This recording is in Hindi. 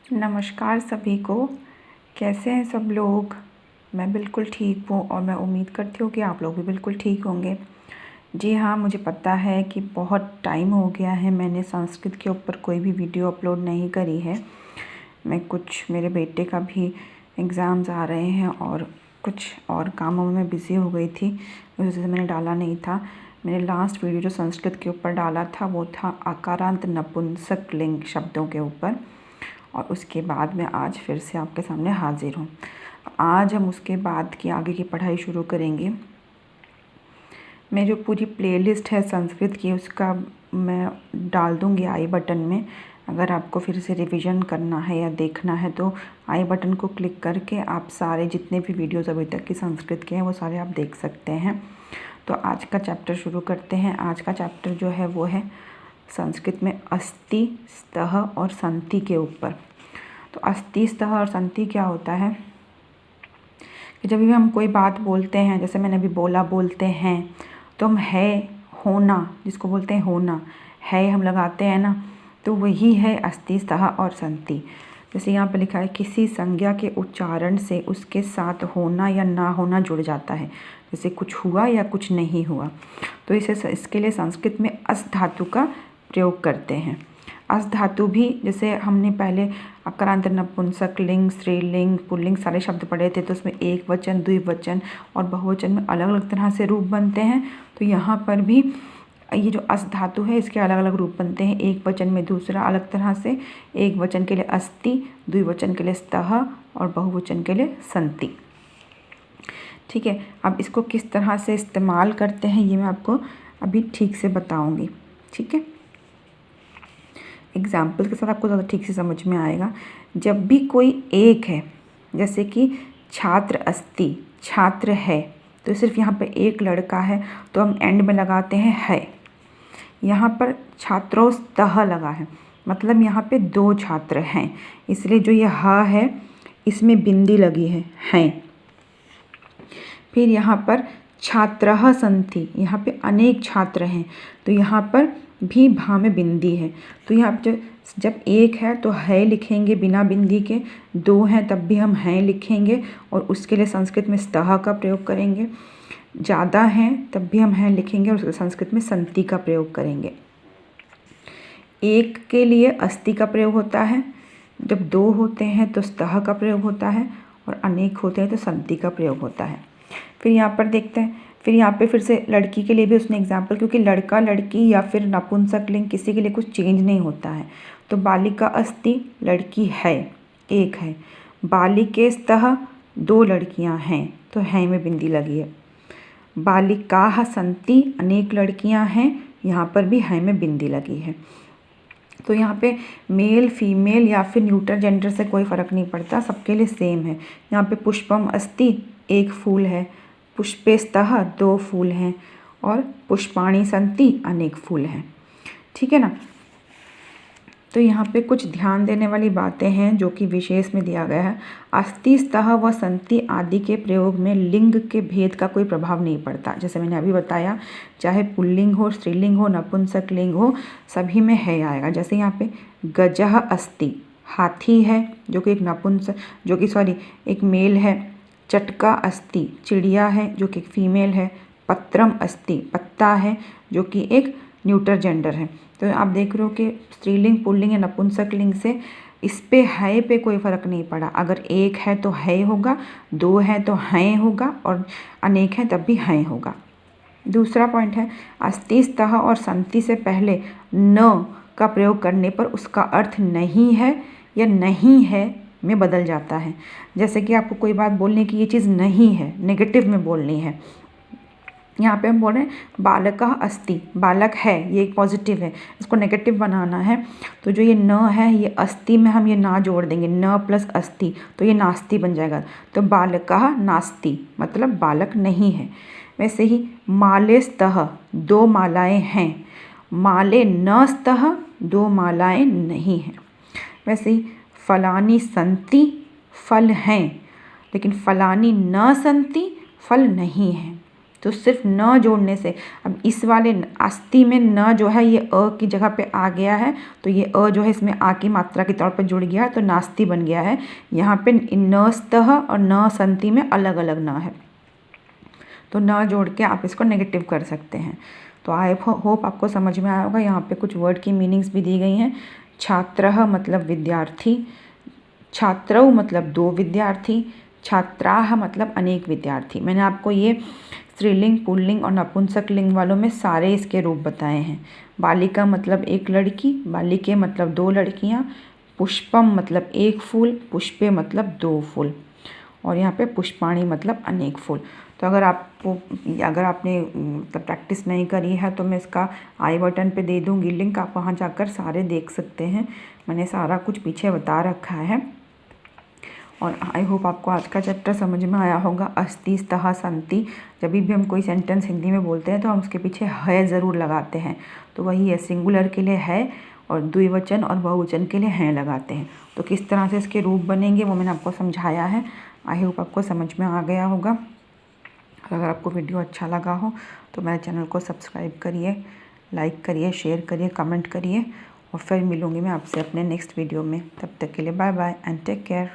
नमस्कार सभी को। कैसे हैं सब लोग। मैं बिल्कुल ठीक हूँ और मैं उम्मीद करती हूँ कि आप लोग भी बिल्कुल ठीक होंगे। जी हाँ, मुझे पता है कि बहुत टाइम हो गया है मैंने संस्कृत के ऊपर कोई भी वीडियो अपलोड नहीं करी है। मेरे बेटे का भी एग्ज़ाम्स आ रहे हैं और कुछ और कामों में बिज़ी हो गई थी, इस वजह से मैंने डाला नहीं था। मैंने लास्ट वीडियो जो संस्कृत के ऊपर डाला था वो था आकारांत नपुंसक लिंग शब्दों के ऊपर, और उसके बाद मैं आज फिर से आपके सामने हाजिर हूँ। आज हम उसके बाद की आगे की पढ़ाई शुरू करेंगे। मैं जो पूरी प्लेलिस्ट है संस्कृत की उसका मैं डाल दूँगी आई बटन में। अगर आपको फिर से रिवीजन करना है या देखना है तो आई बटन को क्लिक करके आप सारे जितने भी वीडियोज़ अभी तक की संस्कृत के हैं वो सारे आप देख सकते हैं। तो आज का चैप्टर शुरू करते हैं। आज का चैप्टर जो है वो है संस्कृत में अस्ति, स्तः और संति के ऊपर। तो अस्ति, स्तः और संति क्या होता है कि जब भी हम कोई बात बोलते हैं, जैसे मैंने अभी बोलते हैं, तो हम है, होना, जिसको बोलते हैं होना, है हम लगाते हैं ना, तो वही है अस्ति, स्तः और संति। जैसे यहाँ पर लिखा है किसी संज्ञा के उच्चारण से उसके साथ होना या ना होना जुड़ जाता है, जैसे कुछ हुआ या कुछ नहीं हुआ। तो इसके लिए संस्कृत में अस धातु का प्रयोग करते हैं। अस धातु भी, जैसे हमने पहले आकारांत नपुंसक लिंग, स्त्रीलिंग, पुल्लिंग सारे शब्द पढ़े थे, तो उसमें एक वचन, द्विवचन और बहुवचन में अलग अलग तरह से रूप बनते हैं। तो यहाँ पर भी ये जो अस धातु है इसके अलग अलग रूप बनते हैं। एक वचन में दूसरा अलग तरह से, एक वचन के लिए अस्ति, द्विवचन के लिए स्तः और बहुवचन के लिए संति। ठीक है, अब इसको किस तरह से इस्तेमाल करते हैं ये मैं आपको अभी ठीक से बताऊंगी। ठीक है, एग्जाम्पल के साथ आपको ज़्यादा ठीक से समझ में आएगा। जब भी कोई एक है, जैसे कि छात्र अस्ति, छात्र है, तो सिर्फ यहाँ पे एक लड़का है तो हम एंड में लगाते हैं है। यहाँ पर छात्रों स्तः लगा है, मतलब यहाँ पे दो छात्र हैं, इसलिए जो ये ह है इसमें बिंदी लगी है, हैं। फिर यहाँ पर छात्रः सन्ति, यहाँ पे अनेक छात्र हैं, तो यहाँ पर भी भा में बिंदी है। तो यहाँ पे जब एक है तो है लिखेंगे बिना बिंदी के, दो हैं तब भी हम हैं लिखेंगे और उसके लिए संस्कृत में स्तः का प्रयोग करेंगे। ज़्यादा हैं तब भी हम हैं लिखेंगे और संस्कृत में संति का प्रयोग करेंगे। एक के लिए अस्ति का प्रयोग होता है, जब दो होते हैं तो स्तः का प्रयोग होता है और अनेक होते हैं तो संति का प्रयोग होता है। फिर यहाँ पर देखते हैं, फिर यहाँ पे फिर से लड़की के लिए भी उसने एग्जाम्पल, क्योंकि लड़का, लड़की या फिर नपुंसक लिंग किसी के लिए कुछ चेंज नहीं होता है। तो बालिका अस्ति, लड़की है, एक है। बालिके स्तः, दो लड़कियाँ हैं, तो है में बिंदी लगी है। बालिकाः सन्ति, अनेक लड़कियाँ हैं, यहाँ पर भी है में बिंदी लगी है। तो यहाँ पे मेल, फीमेल या फिर न्यूट्रल जेंडर से कोई फ़र्क नहीं पड़ता, सबके लिए सेम है। यहाँ पे पुष्पम अस्ति, एक फूल है, पुष्पे स्तः, दो फूल हैं, और पुष्पाणि सन्ति, अनेक फूल हैं। ठीक है ना। तो यहाँ पे कुछ ध्यान देने वाली बातें हैं जो कि विशेष में दिया गया है। अस्ति, स्तः व संति आदि के प्रयोग में लिंग के भेद का कोई प्रभाव नहीं पड़ता। जैसे मैंने अभी बताया, चाहे पुल्लिंग हो, स्त्रीलिंग हो, नपुंसक लिंग हो, सभी में है आएगा। जैसे यहाँ पे गजः अस्ति, हाथी है जो कि एक मेल है। चटका अस्ति, चिड़िया है जो कि फीमेल है। पत्रम अस्ति, पत्ता है जो कि एक न्यूट्रल जेंडर है। तो आप देख रहे हो कि स्त्रीलिंग, पुल्लिंग या नपुंसक लिंग से इस पे है पे कोई फ़र्क नहीं पड़ा। अगर एक है तो है होगा, दो है तो हैं होगा, और अनेक है तब भी हैं होगा। दूसरा पॉइंट है, अस्ति, स्तः और संति से पहले न का प्रयोग करने पर उसका अर्थ नहीं है या नहीं है में बदल जाता है। जैसे कि आपको कोई बात बोलने की ये चीज़ नहीं है, नेगेटिव में बोलनी है। यहाँ पे हम बोल रहे हैं बालकः अस्ति, बालक है, ये एक पॉजिटिव है, इसको नेगेटिव बनाना है। तो जो ये न है, ये अस्ति में हम ये ना जोड़ देंगे, न प्लस अस्ति, तो ये नास्ति बन जाएगा। तो बालकः नास्ति, मतलब बालक नहीं है। वैसे ही माले स्तः, दो मालाएं हैं। माले न स्तः, दो मालाएं नहीं हैं। वैसे ही फलानी संति, फल हैं, लेकिन फलानी न संति, फल नहीं हैं। तो सिर्फ न जोड़ने से, अब इस वाले अस्थि में न जो है ये अ की जगह पे आ गया है, तो ये अ जो है इसमें आ की मात्रा के तौर पर जुड़ गया है, तो नास्ति बन गया है। यहाँ पे न स्तः और न संति में अलग अलग न है, तो न जोड़ के आप इसको नेगेटिव कर सकते हैं। तो आई होप आपको समझ में आया होगा। यहाँ पे कुछ वर्ड की मीनिंग्स भी दी गई हैं। छात्रः मतलब विद्यार्थी, छात्रौ मतलब दो विद्यार्थी, छात्राः मतलब अनेक विद्यार्थी। मैंने आपको ये स्त्रीलिंग, पुल्लिंग और नपुंसक लिंग वालों में सारे इसके रूप बताए हैं। बालिका मतलब एक लड़की, बालिके मतलब दो लड़कियाँ, पुष्पम मतलब एक फूल, पुष्पे मतलब दो फूल, और यहाँ पे पुष्पाणी मतलब अनेक फूल। तो अगर आपने मतलब प्रैक्टिस नहीं करी है तो मैं इसका आई बटन पे दे दूँगी लिंक, आप वहाँ जाकर सारे देख सकते हैं। मैंने सारा कुछ पीछे बता रखा है। और आई होप आपको आज का चैप्टर समझ में आया होगा। अस्ति, स्तः, संति, जब भी हम कोई सेंटेंस हिंदी में बोलते हैं तो हम उसके पीछे है ज़रूर लगाते हैं। तो वही है, सिंगुलर के लिए है और द्विवचन और बहुवचन के लिए हैं लगाते हैं। तो किस तरह से इसके रूप बनेंगे वो मैंने आपको समझाया है। आई होप आपको समझ में आ गया होगा। अगर आपको वीडियो अच्छा लगा हो तो मेरे चैनल को सब्सक्राइब करिए, लाइक करिए, शेयर करिए, कमेंट करिए, और फिर मिलूँगी मैं आपसे अपने नेक्स्ट वीडियो में। तब तक के लिए bye bye and take care.